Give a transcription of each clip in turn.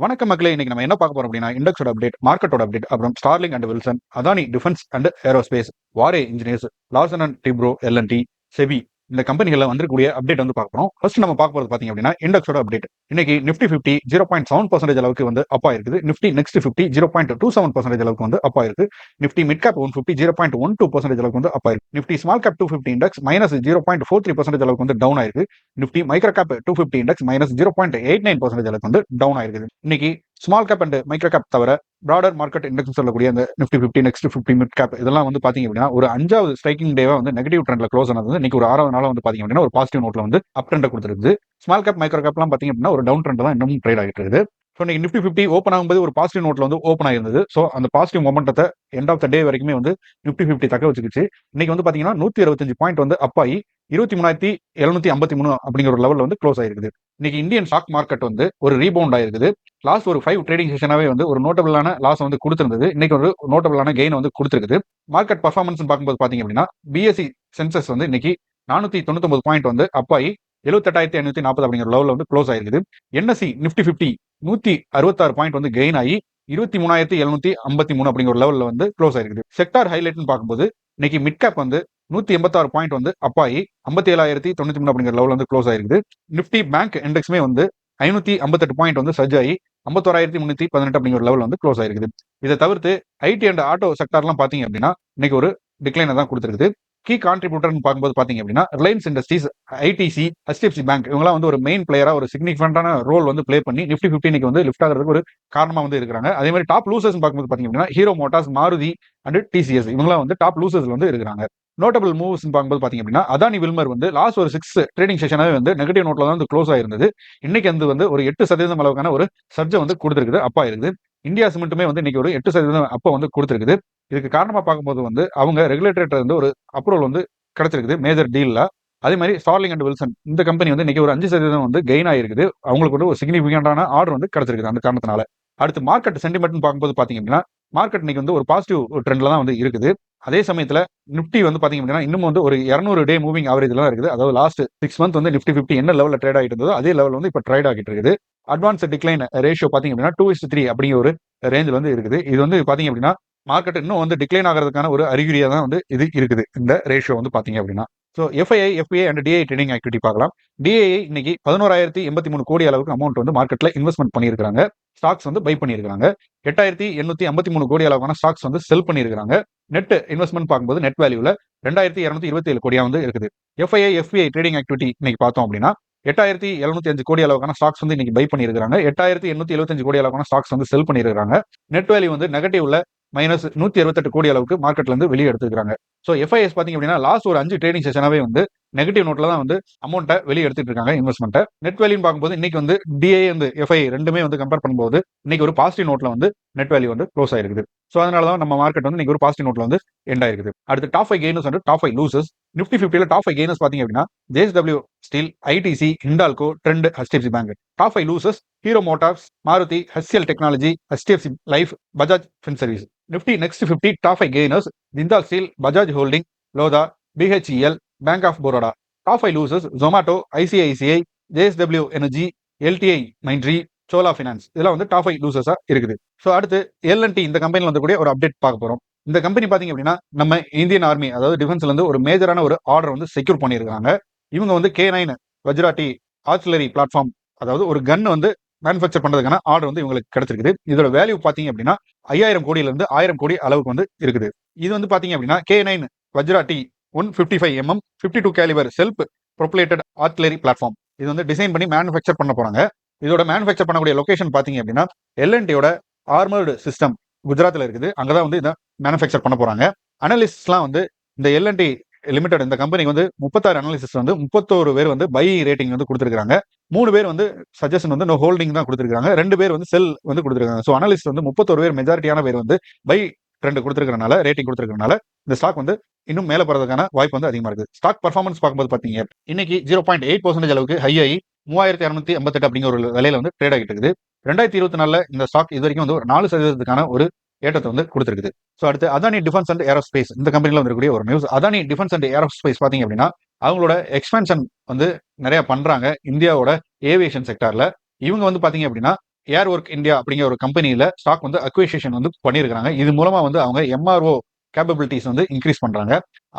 வணக்கம் மக்களே. இன்னைக்கு நம்ம என்ன பார்க்க போறோம் அப்படின்னா, இண்டெக்ஸோட அப்டேட், மார்க்கெட்டோட அப்டேட், அப்புறம் Sterling and Wilson, Adani defence and aerospace, Waaree engineers, Larsen and Toubro LNT, SEBI இந்த கம்பெனிகளில் வந்திருக்கக்கூடிய அப்டேட் வந்து பார்க்க போறோம். ஃபர்ஸ்ட் நம்ம பார்க்க போறது பாத்தீங்க அப்படின்னா, இண்டெக்ஸோட அப்டேட். இன்னைக்கு நிஃப்டி 50 0.7% அளவுக்கு வந்து அப் ஆயிருக்குது. நிஃப்டி நெக்ஸ்ட் 50 0.27% அளவுக்கு வந்து அப் ஆயிருக்கு. நிஃப்டி மிட் கேப் 150 0.12% அளவுக்கு வந்து அப் ஆயிருக்கு. நிஃப்டி ஸ்மால் கேப் 250 இண்டெக்ஸ் -0.43% அளவுக்கு வந்து டவுன் ஆயிருக்கு. நிஃப்டி மைக்ரோ கேப் 250 இண்டெக்ஸ் -0.89% அளவுக்கு வந்து டவுன் ஆயிருக்கு. இன்னைக்கு small cap and micro gap தவிர பிராடர் மார்க்கெட் இண்டெக்ஸ் சொல்லக்கூடிய அந்த நிஃப்டி 50 நெக்ஸ்ட் 50 மிட் கேப் இதெல்லாம் வந்து பாத்தீங்க அப்படின்னா ஒரு 5வது ஸ்ட்ரைக்கிங் டேவா வந்து நெகட்டிவ் ட்ரெண்ட்ல க்ளோஸ் ஆனது வந்து இன்னைக்கு ஒரு 6வது நாளா வந்து பாத்தீங்க அப்படின்னா ஒரு பாசிட்டிவ் நோட்ல வந்து அப் ட்ரெண்ட் கொடுத்துருக்குது. ஸ்மால் கேப் மைக்ரோ கேப்லாம் பாத்தீங்க அப்படின்னா ஒரு டவுன் ட்ரெண்ட் தான் இன்னும் ட்ரேட் ஆகிட்டு இருக்குது. ஸோ இன்னைக்கு நிஃப்டி 50 ஓப்பன் ஆகும்போது ஒரு பாசிட்டிவ் நோட்ல வந்து ஓப்பன் ஆயிருந்தது. ஸோ அந்த பாசிட்டிவ் மொமெண்டத்தை எண்ட் ஆஃப் த டே வரைக்குமே வந்து நிஃப்டி 50 தக்க வச்சுக்கிச்சு. இன்னைக்கு வந்து பாத்தீங்கன்னா 125 பாயிண்ட் வந்து அப் ஆகி 23,753 அப்படிங்கிற ஒரு லெவலில் வந்து க்ளோஸ் ஆயிருக்குது. இன்னைக்கு இந்தியன் ஸ்டாக் மார்க்கெட் வந்து ஒரு ரீபவுண்ட் ஆயிருக்குது. லாஸ்ட் ஒரு 5 ட்ரேடிங் செஷனாவே வந்து ஒரு நோட்டபிளான லாஸ் வந்து கொடுத்திருந்தது. இன்னைக்கு ஒரு நோட்டபிளான கெயின் வந்து கொடுத்துருக்குது. மார்க்கெட் பர்ஃபார்மன்ஸ் பார்க்கும்போது பாத்தீங்க அப்படின்னா பிஎஸ்சி சென்சஸ் வந்து இன்னைக்கு 499 பாயிண்ட் வந்து அப் ஆகி 78,540 அப்படிங்கிற லெவலில் வந்து க்ளோஸ் ஆயிருக்குது. என்எஸ்சி நிஃப்டி 50 166 பாயிண்ட் வந்து கெயின் ஆகி 23,753 அப்படிங்கிற ஒரு லெவலில் வந்து க்ளோஸ் ஆயிருக்குது. செக்டார் ஹைலைட்னு பார்க்கும்போது இன்னைக்கு மிட் கேப் வந்து 186 பாயிண்ட் வந்து அப் ஆகி 57,093 அப்படிங்கிற லெவல் வந்து க்ளோஸ் ஆயிருக்குது. நிஃப்டி பேங்க் இண்டெக்ஸ்மே வந்து 558 பாயிண்ட் வந்து சர்ஜ் ஆகி 51,318 அப்படிங்கிற லெவல் வந்து க்ளோஸ் ஆயிருக்குது. இதை தவிர்த்து ஐடி அண்ட் ஆட்டோ செக்டார்லாம் பாத்தீங்க அப்படின்னா இன்னைக்கு ஒரு டிக்ளைனை தான் கொடுத்துருக்குது. கீ கான்ட்ரிபியூட்டர்னு பார்க்கும்போது பாத்தீங்க அப்படின்னா Reliance industries, ITC, HDFC bank இவங்கலாம் வந்து ஒரு மெயின் பிளேயரா ஒரு சிக்னிஃபிகண்டான ரோல் வந்து பிளே பண்ணி நிஃப்டி 50 இன்னைக்கு வந்து லிஃப்ட் ஆகிறதுக்கு ஒரு காரணமா வந்து இருக்காங்க. அதே மாதிரி டாப் லூசர்ஸ் பார்க்கும்போது பாத்தீங்க அப்படின்னா hero Motors, Maruti and TCS இவங்கலாம் வந்து டாப் லூசர்ஸ் வந்து இருக்காங்க. நோட்டபிள் மூவ்ஸ் பார்க்கும்போது பாத்தீங்க அப்படின்னா அதானி வில்மர் வந்து லாஸ்ட் ஒரு 6 ட்ரேடிங் செஷனாவே வந்து நெகட்டிவ் நோட்ல தான் வந்து க்ளோஸ் ஆயிருந்தது. இன்னைக்கு வந்து ஒரு 8% அளவுக்கான ஒரு சர்ஜை வந்து கொடுத்துருக்குது, அப்பா இருக்குது. இந்தியா சிமெண்ட்டுமே வந்து இன்னைக்கு ஒரு 8% அப்ப வந்து கொடுத்துருக்குது. இதுக்கு காரணமா பார்க்கும்போது வந்து அவங்க ரெகுலேட்டர் வந்து ஒரு அப்ரூவல் வந்து கிடைச்சிருக்குது மேஜர் டீல்ல. அதே மாதிரி ஸ்டார்லிங் அண்ட் வில்சன் இந்த கம்பெனி வந்து இன்னைக்கு ஒரு 5% வந்து கெயின் ஆயிருக்குது. அவங்களுக்கு வந்து ஒரு சிக்னிபிகண்டான ஆர்டர் வந்து கிடைச்சிருக்குது அந்த காரணத்தினால. அடுத்து மார்க்கெட் சென்டிமெண்ட் பார்க்கும்போது பாத்தீங்க அப்படின்னா மார்க்கெட் இன்னைக்கு வந்து ஒரு பாசிட்டிவ் ட்ரெண்ட்ல தான் வந்து இருக்குது. அதே சமயத்துல நிப்டி வந்து பாத்தீங்க அப்படின்னா இன்னும் வந்து ஒரு 200 டே மூவிங் ஆவரேஜ்ல தான் இருக்குது. அதாவது லாஸ்ட் 6 மந்த் வந்து நிப்டி 50 என்ன லெவலில் ட்ரேட் ஆகிட்டு இருந்ததோ அதே லெவல் வந்து இப்போ ட்ரேட் ஆகிட்டு இருக்குது. அட்வான்ஸ் டிக்ளைன் ரேஷியோ பாத்தீங்க அப்படின்னா 2:3 அப்படிங்கிற ஒரு ரேஞ்சில் வந்து இருக்குது. இது வந்து பாத்தீங்க அப்படின்னா மார்க்கெட் இன்னும் வந்து டிக்ளைன் ஆகிறதுக்கான ஒரு அறிகுறியா தான் வந்து இது இருக்குது இந்த ரேஷியோ வந்து பாத்தீங்க அப்படின்னா. So FII, FII and DII trading activity பார்க்கலாம். டிஐஐ இன்னைக்கு 11,083 கோடி அளவுக்கு அமௌண்ட் வந்து மார்க்கெட்ல இன்வெஸ்ட்மெண்ட் பண்ணியிருக்காங்க. ஸ்டாக்ஸ் வந்து பை பண்ணியிருக்காங்க. 8,853 கோடி அளவுக்கான ஸ்டாக்ஸ் வந்து செல் பண்ணியிருக்காங்க. நெட் இன்வெஸ்ட்மெண்ட் பார்க்கும்போது நெட் வேல்யூல 2,227 கோடியா வந்து இருக்குது. எஃப்ஐஐ, எஃபிஐ ட்ரேடிங் ஆக்டிவிட்டி இன்னைக்கு பார்த்தோம் அப்படின்னா 8,705 கோடி அளவுக்கான ஸ்டாக்ஸ் வந்து இன்னைக்கு பை பண்ணியிருக்காங்க. 8,875 கோடி அளவுக்கான ஸ்டாக்ஸ் வந்து செல் பண்ணியிருக்காங்க. நெட் வேல்யூ வந்து நெகட்டிவ்ல -168 கோடி அளவுக்கு மார்க்கெட்ல இருந்து வெளியே எடுத்துக்கிறாங்க. ஸோ எஃப்ஐஎஸ் பாத்தீங்க அப்படின்னா லாஸ்ட் ஒரு 5 ட்ரேடிங் செஷனாவே வந்து நெகட்டிவ் நோட்ல தான் வந்து அமௌண்ட்டை வெளியே எடுத்துட்டு இருக்காங்க இன்வெஸ்ட்மெண்ட்டை. நெட் வேல்யூ பார்க்கும்போது இன்னைக்கு வந்து டிஐ வந்து எஃப்ஐ ரெண்டுமே வந்து கம்பேர் பண்ணும்போது இன்னைக்கு ஒரு பாசிட்டிவ் நோட்ல வந்து நெட் வேல்யூ வந்து க்ளோஸ் ஆயிருக்குது. ஸோ அதனால தான் நம்ம மார்க்கெட் வந்து இன்னைக்கு ஒரு பாசிட்டிவ் நோட்ல வந்து எண்ட் ஆயிருக்குது. அடுத்து top 5 gainers and top 5 losers. Nifty 50ல டாப் 5 கெய்னர்ஸ் பாத்தீங்க அப்படின்னா JSW Steel, ITC, Hindalco, Trent, HDFC Bank. Top 5 losers Hero Motors, Maruti, HCL Technology, HDFC Life, Bajaj Finservice. Nifty Next 50 top 5 gainers Jindal Steel, Bajaj Holding, Lodha, BHEL, Bank of Baroda. Top 5 losers Zomato, ICICI, JSW Energy, LTI Mindtree, Chola Finance. இதெல்லாம் வந்து top 5 லூசர்ஸா இருக்குது. So அடுத்து L&T இந்த கம்பெனியில் வந்து ஒரு update பார்க்க போறோம். இந்த கம்பெனி பாத்தீங்க அப்படின்னா நம்ம இந்தியன் ஆர்மி அதாவது டிஃபென்ஸ்ல இருந்து ஒரு மேஜரான ஒரு ஆர்டர் வந்து செக்யூர் பண்ணியிருக்காங்க. இவங்க வந்து K9 வஜ்ராட்டி ஆர்டிலரி பிளாட்ஃபார்ம் அதாவது ஒரு கன் வந்து மேனுஃபேக்சர் பண்றதுக்கான ஆர்டர் வந்து இவங்களுக்கு கிடைச்சிருக்குது. இதோட வேல்யூ பாத்தீங்க அப்படின்னா 5,000 கோடியில இருந்து 1,000 கோடி அளவுக்கு வந்து இருக்குது. இது வந்து பாத்தீங்க அப்படின்னா K9 Vajra T 155 mm 52 caliber self propelled artillery platform. இது வந்து டிசைன் பண்ணி மேனுஃபேக்சர் பண்ண போறாங்க. இதோட மேனுஃபேக்சர் பண்ணக்கூடிய லொகேஷன் பாத்தீங்க அப்படின்னா எல்என்டியோட ஆர்மர்டு சிஸ்டம் குஜராத்ல இருக்குது. அங்கதான் வந்து இதை மேனுஃபேக்சர் பண்ண போறாங்க. அனலிஸ்ட்லாம் வந்து இந்த எல்என்டி லிமிடெட் இந்த கம்பெனிக்கு வந்து 36 அனாலிசிஸ் வந்து 31 பேர் வந்து பை ரேட்டிங் வந்து கொடுத்துருக்காங்க. 3 பேர் வந்து சஜஷன் வந்து நோ ஹோல்டிங் தான் கொடுத்துருக்காங்க. 2 பேர் வந்து செல் வந்து கொடுத்துருக்காங்க. ஸோ அனாலிஸ்ட் வந்து 31 பேர் மெஜாரிட்டியான பேர் வந்து பை ட்ரெண்ட் கொடுத்துருக்கனால ரேட்டிங் கொடுத்துருக்கனால இந்த ஸ்டாக் வந்து இன்னும் மேல போறதுக்கான வாய்ப்பு வந்து அதிகமா இருக்கு. ஸ்டாக் பர்ஃபார்மன்ஸ் பார்க்கும்போது பாத்தீங்க இன்னைக்கு 0.8% அளவுக்கு ஹை ஆகி 3,258 அப்படிங்கிற ஒரு விலையில வந்து ட்ரேட் ஆகிட்டு இருக்குது. 2024 இந்த ஸ்டாக் இது வரைக்கும் வந்து ஒரு 4% ஒரு ஏற்றத்தை வந்து கொடுத்துருக்குது. ஸோ அடுத்து அதானி டிஃபென்ஸ் அண்ட் ஏரோஸ்பேஸ் இந்த கம்பெனியில் வந்துக்கூடிய ஒரு news. Adani defence and aerospace பாத்தீங்க அப்படின்னா அவங்களோட எக்ஸ்பென்ஷன் வந்து நிறைய பண்றாங்க இந்தியாவோட ஏவியேஷன் செக்டார்ல. இவங்க வந்து பாத்தீங்க அப்படின்னா ஏர் ஒர்க் இந்தியா அப்படிங்கிற ஒரு கம்பெனியில ஸ்டாக் வந்து அக்விசிஷன் வந்து பண்ணியிருக்காங்க. இது மூலமா வந்து அவங்க எம்ஆர்ஓ கேப்பபிலிட்டிஸ் வந்து இன்க்ரீஸ் பண்றாங்க.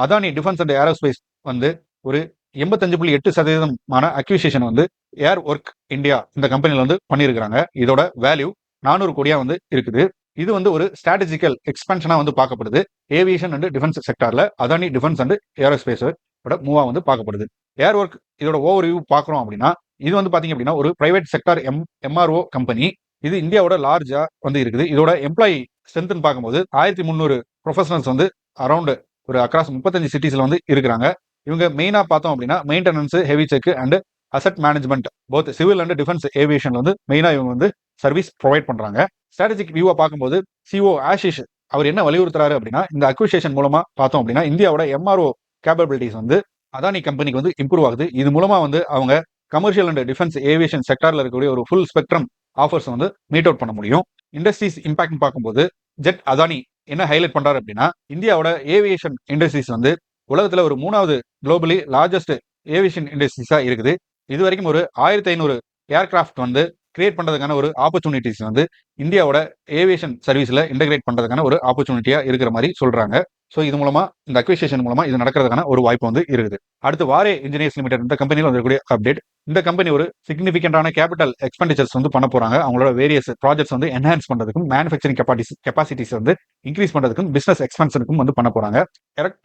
அதானி டிஃபென்ஸ் அண்ட் ஏரோஸ்பேஸ் வந்து ஒரு 85.8% அக்விசிஷன் வந்து ஏர் ஒர்க் இந்தியா இந்த கம்பெனில வந்து பண்ணியிருக்காங்க. இதோட வேல்யூ 400 கோடியா வந்து இருக்குது. இது வந்து ஒரு ஸ்ட்ராட்டஜிக்கல் எக்ஸ்பென்ஷனா வந்து பார்க்கப்படுது. ஏவியேஷன் அண்ட் டிஃபென்ஸ் செக்டார்ல அதானி டிஃபென்ஸ் அண்ட் ஏரோஸ்பேஸ் மூவா வந்து பார்க்கப்படுது. ஏர் ஒர்க் இதோட ஓவர் வியூ பார்க்குறோம் அப்படின்னா, இது வந்து பாத்தீங்க அப்படின்னா ஒரு பிரைவேட் செக்டார் எம்ஆர்ஓ கம்பெனி. இது இந்தியாவோட லார்ஜா வந்து இருக்குது. இதோட எம்ப்ளாயி ஸ்ட்ரென்த்னு பார்க்கும்போது 1300 ப்ரொஃபஷனல்ஸ் வந்து அரௌண்ட் ஒரு அக்ராஸ் 35 சிட்டிஸ்ல வந்து இருக்கிறாங்க. இவங்க மெயினா பார்த்தோம் அப்படின்னா maintenance, heavy check and asset management both civil and defence ஏவியேஷன்ல வந்து மெயினா இவங்க வந்து சர்வீஸ் ப்ரொவைட் பண்றாங்க. ஸ்ட்ராட்டஜிக் வியூவா பார்க்கும்போது சிஓ ஆஷிஷ் அவர் என்ன வலியுறுத்துறாரு அப்படின்னா, இந்த அக்விசிஷன் மூலமா பார்த்தோம் அப்படின்னா இந்தியாவோட எம்ஆர்ஓ கேப்பபிலிட்டிஸ் வந்து அதானி கம்பெனிக்கு வந்து இம்ப்ரூவ் ஆகுது. இது மூலமா வந்து அவங்க கமர்ஷியல் அண்ட் டிஃபென்ஸ் ஏவியேஷன் செக்டார்ல இருக்கக்கூடிய ஒரு ஃபுல் ஸ்பெக்ட்ரம் ஆஃபர்ஸ் வந்து மீட் அவுட் பண்ண முடியும். இண்டஸ்ட்ரீஸ் இம்பாக்ட் பார்க்கும்போது ஜெட் அதானி என்ன ஹைலைட் பண்றாரு அப்படின்னா, இந்தியாவோட ஏவியேஷன் இண்டஸ்ட்ரீஸ் வந்து உலகத்துல ஒரு 3வது குளோபலி லார்ஜஸ்ட் ஏவியேஷன் இண்டஸ்ட்ரீஸா இருக்குது. இது வரைக்கும் ஒரு 1500 ஏர்கிராஃப்ட் வந்து கிரியேட் பண்றதுக்கான ஒரு ஆப்பர்ச்சுனிட்டிஸ் வந்து இந்தியாவோட ஏவியேஷன் சர்வீஸ்ல இன்டகிரேட் பண்றதுக்கான ஒரு ஆப்பர்ச்சுனிட்டியா இருக்கிற மாதிரி சொல்றாங்க. ஸோ இது மூலமா இந்த அக்விசிஷன் மூலமா இது நடக்கிறதுக்கான ஒரு வாய்ப்பு வந்து இருக்குது. அடுத்து வாரே இன்ஜினியர்ஸ் லிமிடெட் இந்த கம்பெனியில் வரக்கூடிய அப்டேட். இந்த கம்பெனி ஒரு சிக்னிஃபிகண்டான கேபிட்டல் எக்ஸ்பெண்டிச்சர்ஸ் வந்து பண்ண போறாங்க. அவங்களோட வேரியஸ் ப்ராஜெக்ட்ஸ் வந்து என்ஹான்ஸ் பண்றதுக்கும் மேனுஃபேக்சரிங் கெப்பாசிட்டிஸ் வந்து இன்க்ரீஸ் பண்றதுக்கும் பிசினஸ் எக்ஸ்பென்ஷனுக்கும் வந்து பண்ண போறாங்க.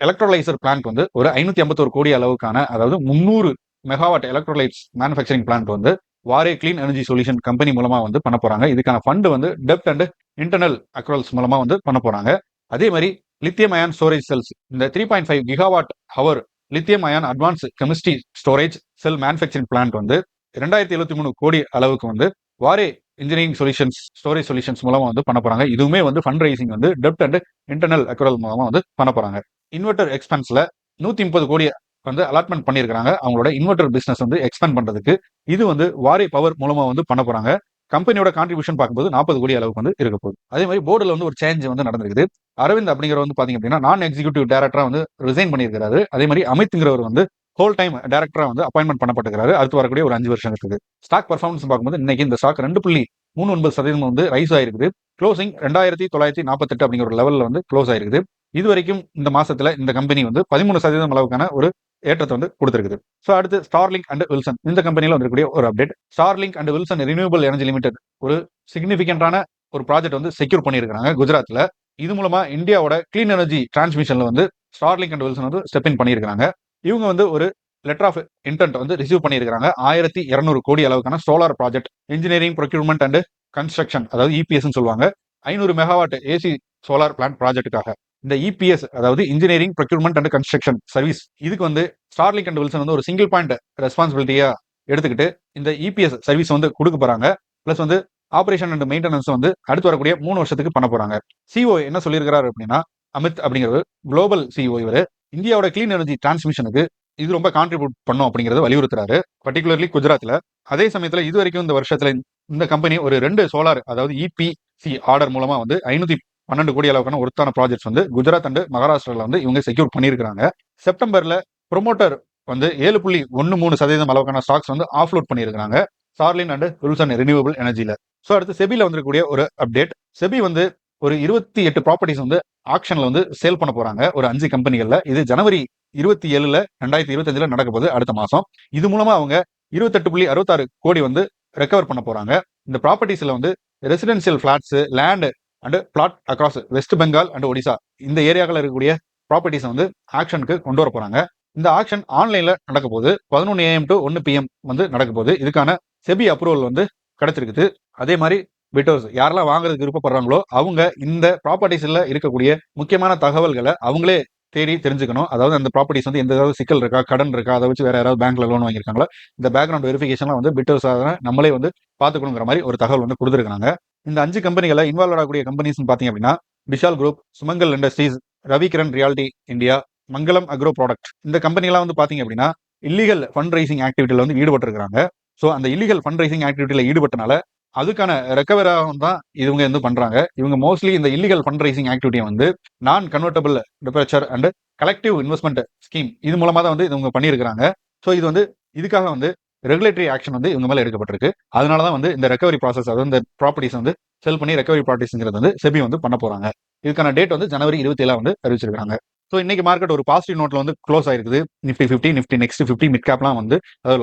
எலக்ட்ரோலைசர் பிளான்ட் வந்து ஒரு 551 கோடி அளவுக்கான, அதாவது 300 மெகாவாட் எலக்ட்ரோலைட்ஸ் மேனுஃபேக்சரிங் பிளான்ட் வந்து வாரே கிளீன் எனர்ஜி சொல்யூஷன் கம்பெனி மூலமா வந்து பண்ண போறாங்க. இதுக்கான ஃபண்ட் வந்து டெப்ட் அண்ட் இன்டர்னல் அக்ரல்ஸ் மூலமா வந்து பண்ண போறாங்க. அதே மாதிரி லித்தியம் அயான் ஸ்டோரேஜ் செல்ஸ் இந்த 3.5 gigawatt hour lithium ion advance chemistry storage cell manufacturing plant வந்து 2073 கோடி அளவுக்கு வந்து வாரே இன்ஜினியரிங் சொல்யூஷன்ஸ் ஸ்டோரேஜ் சொல்யூஷன்ஸ் மூலமா வந்து பண்ண போறாங்க. இதுவுமே வந்து ஃபண்ட் ரைசிங் வந்து டெப்ட் அண்ட் இன்டர்னல் அக்ரல் மூலமா வந்து பண்ண போறாங்க. இன்வெர்டர் எக்ஸ்பென்ஸ்ல 130 கோடி வந்து அலாட்மெண்ட் பண்ணியிருக்காங்க அவங்களோட இன்வெர்டர் பிசினஸ் வந்து எக்ஸ்பேண்ட் பண்றதுக்கு. இது வந்து வாரே பவர் மூலமா வந்து பண்ண போறாங்க. கம்பெனியோட கான்ட்ரிபியூஷன் பார்க்கும்போது 40 கோடி அளவுக்கு வந்து இருக்க போகுது. அதே மாதிரி போர்டுல வந்து ஒரு சேஞ்ச் வந்து நடந்திருக்குது. அரவிந்த் அப்படிங்கிற வந்து பாத்தீங்க அப்படின்னா நான் எக்ஸிகூட்டிவ் டைரக்டரா வந்து ரிசைன் பண்ணியிருக்காரு. அதே மாதிரி அமித்ங்கிறவர் வந்து ஹோல் டைம் டைரக்டரா வந்து அப்பாயின்மெண்ட் பண்ணப்பட்டிருக்காரு. அடுத்து வரக்கூடிய ஒரு 5 வருஷம் இருக்குது. ஸ்டாக் பர்ஃபார்மன்ஸ் பார்க்கும்போது இன்னைக்கு இந்த ஸ்டாக் 2.39% வந்து ரைஸ் ஆயிருக்குது. க்ளோசிங் 2948 அப்படிங்கிற ஒரு லெவல்ல வந்து க்ளோஸ் ஆயிருக்குது. இது வரைக்கும் இந்த மாசத்துல இந்த கம்பெனி வந்து 13% அளவுக்கான ஒரு ஏற்றத்தை வந்து கொடுத்திருக்குது. ஸோ அடுத்து ஸ்டார்லிங்க் அண்ட் வில்சன் இந்த கம்பெனியில் வந்திருக்கக்கூடிய ஒரு update. Starlink and Wilson renewable energy limited ஒரு சிக்னிஃபிகண்டான ஒரு ப்ராஜெக்ட் வந்து செக்யூர் பண்ணியிருக்காங்க குஜராத்ல. இது மூலமா இந்தியாவோட கிளீன் எனர்ஜி டிரான்ஸ்மிஷன்ல வந்து ஸ்டார்லிங்க் அண்ட் வில்சன் வந்து ஸ்டெப் இன் பண்ணியிருக்காங்க. இவங்க வந்து ஒரு லெட்டர் ஆஃப் இன்டென்ட் வந்து ரிசீவ் பண்ணியிருக்காங்க. 1200 கோடி அளவுக்கான solar project engineering procurement and construction, அதாவது இபிஎஸ் சொல்லுவாங்க. 500 மெகாவாட் ஏசி சோலார் பிளான்ட் ப்ராஜெக்ட்டுக்காக இந்த இபிஎஸ், அதாவது engineering procurement and construction service, இதுக்கு வந்து ஸ்டார்லிங்க் அண்ட் வில்சன் வந்து ஒரு சிங்கிள் பாயிண்ட் ரெஸ்பான்சிபிலிட்டியா எடுத்துக்கிட்டு இந்த இபிஎஸ் சர்வீஸ் வந்து கொடுக்க போறாங்க. பிளஸ் வந்து ஆபரேஷன் அண்ட் மெயின்டெனன்ஸ் வந்து அடுத்து வரக்கூடிய 3 வருஷத்துக்கு பண்ண போறாங்க. சிஓ என்ன சொல்லியிருக்கிறாரு அப்படின்னா, அமித் அப்படிங்கிறது குளோபல் சிஓ. இவர் இந்தியாவோட கிளீன் எனர்ஜி டிரான்ஸ்மிஷனுக்கு இது ரொம்ப கான்ட்ரிபியூட் பண்ணும் அப்படிங்கறத வலியுறுத்துறாரு, பர்டிகுலர்லி குஜராத்ல. அதே சமயத்துல இது வரைக்கும் இந்த வருஷத்துல இந்த கம்பெனி ஒரு 2 சோலார், அதாவது இபிசி ஆர்டர் மூலமா வந்து 512 கோடி அளவுக்கான ஒருத்தான ப்ராஜெக்ட்ஸ் வந்து குஜராத் அண்ட் மகாராஷ்டிரால வந்து இவங்க செக்யூர் பண்ணியிருக்காங்க. செப்டம்பர்ல ப்ரொமோட்டர் வந்து 7.13% அளவுக்கான ஸ்டாக்ஸ் வந்து ஆஃப்லோட் பண்ணியிருக்காங்க Starling and Wilson renewable எனர்ஜில. So அடுத்து செபில வந்திருக்கக்கூடிய ஒரு அப்டேட். செபி வந்து ஒரு 28 ப்ராப்பர்ட்டிஸ் வந்து ஆக்ஷன்ல வந்து சேல் பண்ண போறாங்க ஒரு 5 கம்பெனிகள்ல. இது ஜனவரி 27ல 2025ல நடக்க போகுது, அடுத்த மாசம். இது மூலமா அவங்க 28.66 கோடி வந்து ரெக்கவர் பண்ண போறாங்க. இந்த ப்ராப்பர்ட்டிஸ்ல வந்து residential flats, land and plot across West Bengal and Odisha இந்த ஏரியாவில் இருக்கக்கூடிய ப்ராப்பர்ட்டிஸ் வந்து ஆக்ஷனுக்கு கொண்டு வர போறாங்க. இந்த ஆக்ஷன் ஆன்லைன்ல நடக்க போகுது. 11 AM to 1 PM வந்து நடக்க போகுது. இதுக்கான செபி அப்ரூவல் வந்து கிடைச்சிருக்குது. அதே மாதிரி பிட்டர்ஸ் யாரெல்லாம் வாங்குறதுக்கு விருப்பப்படுறாங்களோ அவங்க இந்த ப்ராப்பர்ட்டிஸ்ல இருக்கக்கூடிய முக்கியமான தகவல்களை அவங்களே தேடி தெரிஞ்சுக்கணும். அதாவது அந்த ப்ராப்பர்ட்டிஸ் வந்து எந்த ஏதாவது சிக்கல் இருக்கா, கடன் இருக்கா, அதை வச்சு வேற யாராவது பேங்க்ல லோன் வாங்கியிருக்காங்களா, இந்த பேக்ரவுண்ட் வெரிஃபிகேஷன்லாம் வந்து பிட்டர்ஸ் நம்மளே வந்து பார்த்துக்கணுங்கிற மாதிரி ஒரு தகவல் வந்து கொடுத்துருக்காங்க. இந்த 5 கம்பெனிகளை இன்வால்வ் ஆகக்கூடிய கம்பெனிஸ் பாத்தீங்க அப்படின்னா Vishal group, Sumangal industries, Ravikiran reality India, Mangalam agro product. இந்த கம்பெனிலாம் வந்து பாத்தீங்க அப்படின்னா இல்லீகல் ஃபண்ட் ரைசிங் ஆக்டிவிட்டியில வந்து ஈடுபட்டிருக்காங்க. ஸோ அந்த இல்லீகல் ஃபண்ட் ரைசிங் ஆக்டிவிட்டியில ஈடுபட்டனால அதுக்கான ரெக்கவராக தான் இவங்க வந்து பண்றாங்க. இவங்க மோஸ்ட்லி இந்த இல்லீகல் ஃபண்ட் ரைசிங் ஆக்டிவிட்டியை வந்து non convertible debenture and collective investment scheme இது மூலமா தான் வந்து இவங்க பண்ணியிருக்காங்க. ஸோ இது வந்து இதுக்காக வந்து ரெகுலேட்டரி ஆக்ஷன் வந்து இவங்க மேல எடுக்கப்பட்டிருக்கு. அதனால தான் வந்து இந்த ரெக்கவரி ப்ராசஸ், அதாவது இந்த ப்ராப்பர்ட்டிஸ் வந்து செல் பண்ணி ரெக்கவரி ப்ராப்பர்ட்டிஸ்ங்கிறது வந்து செபி வந்து பண்ண போறாங்க. இதுக்கான டேட் வந்து ஜனவரி 27 வந்து அறிவிச்சிருக்காங்க. ஸோ இன்னைக்கு மார்க்கெட் ஒரு பாசிட்டிவ் நோட்ல வந்து க்ளோஸ் ஆயிருக்குது. நிஃப்டி 50, நிஃப்டி நெக்ஸ்ட் 50 மிட் கேப்லாம் வந்து, அதாவது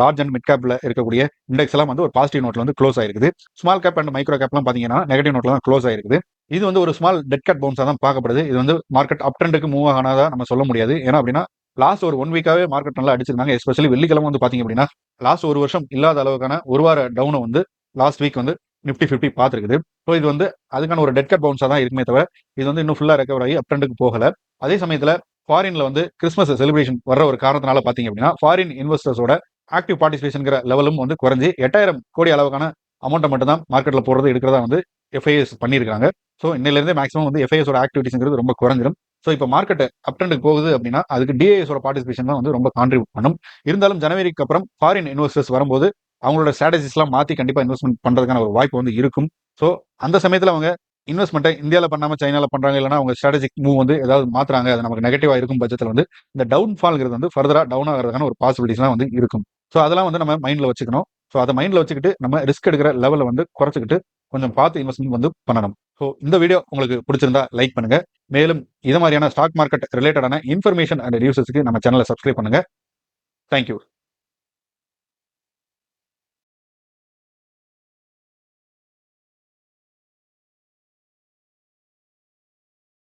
லார்ஜ் அண்ட் மிட் கேப்ல இருக்கக்கூடிய இண்டெக்ஸ் எல்லாம் வந்து ஒரு பாசிட்டிவ் நோட்ல வந்து க்ளோஸ் ஆயிருக்குது. ஸ்மால் கேப் அண்ட் மைக்ரோ கேப்லாம் பாத்தீங்கன்னா நெகட்டிவ் நோட்ல தான் க்ளோஸ் ஆயிருக்குது. இது வந்து ஒரு ஸ்மால் டெட் கட் பவுன்ஸா தான் பார்க்கப்படுது. இது வந்து மார்க்கெட் அப் ட்ரெண்டுக்கு மூவ் ஆனாதா நம்ம சொல்ல முடியாது. ஏன்னா அப்படின்னா லாஸ்ட் ஒரு 1 வீக்காவே மார்க்கெட் நல்லா அடிச்சிருந்தாங்க. எஸ்பெஷலி வெள்ளிக்கிழமை வந்து பாத்தீங்க அப்படின்னா லாஸ்ட் ஒரு வருஷம் இல்லாத அளவுக்கான ஒரு வார டவுனை வந்து லாஸ்ட் வீக் வந்து நிஃப்டி 50 பார்த்துருக்குது. ஸோ இது வந்து அதுக்கான ஒரு டெட் கட் பவுன்ஸா தான் இருக்குமே தவிர இது வந்து இன்னும் ஃபுல்லா ரெக்கவர் ஆகி அப் ட்ரெண்டுக்கு போகல. அதே சமயத்துல ஃபாரின்ல வந்து கிறிஸ்மஸ் செலிப்ரேஷன் வர்ற ஒரு காரணத்தினால பாத்தீங்க அப்படின்னா ஃபாரின் இன்வெஸ்டர்ஸோட ஆக்டிவ் பார்ட்டிசிபேஷன்ங்கிற லெவலும் வந்து குறைஞ்சி 8000 கோடி அளவுக்கான அமௌண்ட்டை மட்டும் தான் மார்க்கெட்ல போடுறது எடுக்கிறதா வந்து எஃப்ஐஎஸ் பண்ணியிருக்காங்க. ஸோ இன்னிலிருந்தே மேக்ஸிமம் வந்து எஃப்ஐஎஸோட ஆக்டிவிட்டிஸ்ங்கிறது ரொம்ப குறைஞ்சிடும். ஸோ இப்போ மார்க்கெட் அப் ட்ரெண்டுக்கு போகுது அப்படின்னா அதுக்கு டிஏஎஸோட பார்ட்டிசிபேஷன் தான் வந்து ரொம்ப கான்ட்ரிபியூட் பண்ணும். இருந்தாலும் ஜனவரிக்கு அப்புறம் ஃபாரின் இன்வெஸ்டர்ஸ் வரும்போது அவங்களோட ஸ்ட்ராட்டஜிஸ்லாம் மாற்றி கண்டிப்பாக இன்வெஸ்ட்மெண்ட் பண்ணுறதுக்கான ஒரு வாய்ப்பு வந்து இருக்கும். ஸோ அந்த சமயத்தில் அவங்க இன்வெஸ்ட்மெண்ட்டை இந்தியாவில் பண்ணாமல் சைனாவில் பண்ணுறாங்க, இல்லைனா அவங்க ஸ்ட்ராட்டஜிக் மூவ் வந்து ஏதாவது மாற்றுறாங்க, அது நமக்கு நெகட்டிவாக இருக்கும் பட்சத்தில் வந்து இந்த டவுன் ஃபால்ங்கிறது வந்து ஃபர்தராக டவுன் ஆகிறதுக்கான ஒரு பாசிபிலிட்டிஸ்லாம் வந்து இருக்கும். ஸோ அதெல்லாம் வந்து நம்ம மைண்டில் வச்சுக்கணும். ஸோ அதை மைண்டில் வச்சுக்கிட்டு நம்ம ரிஸ்க் எடுக்கிற லெவலை வந்து குறைச்சிக்கிட்டு கொஞ்சம் பார்த்து இன்வெஸ்ட்மெண்ட் வந்து பண்ணணும். ஸோ இந்த வீடியோ உங்களுக்கு பிடிச்சிருந்தா லைக் பண்ணுங்க. மேலும் இது மாதிரியான ஸ்டாக் மார்க்கெட் ரிலேட்டடான இன்ஃபர்மேஷன் அண்ட் நியூஸஸ்க்கு நம்ம சேனலை சப்ஸ்கிரைப் பண்ணுங்க. தேங்க்யூ.